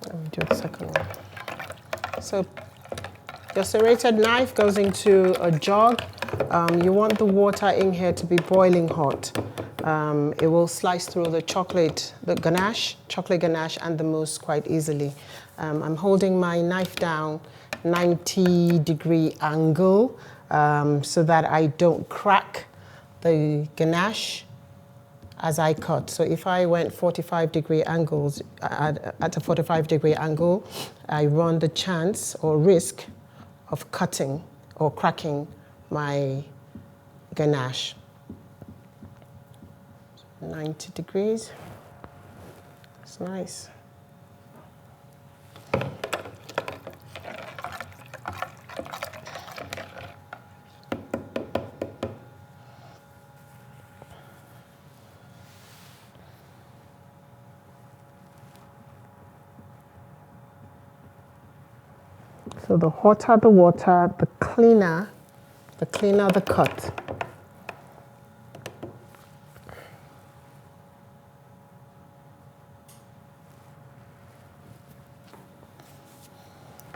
Let me do the second one. So your serrated knife goes into a jug. You want the water in here to be boiling hot. It will slice through the chocolate ganache and the mousse quite easily. I'm holding my knife down 90-degree angle so that I don't crack the ganache as I cut. So if I went 45-degree angles, at a 45-degree angle, I run the chance or risk of cutting or cracking my ganache. 90 degrees, it's nice. So the hotter the water, the cleaner the cut.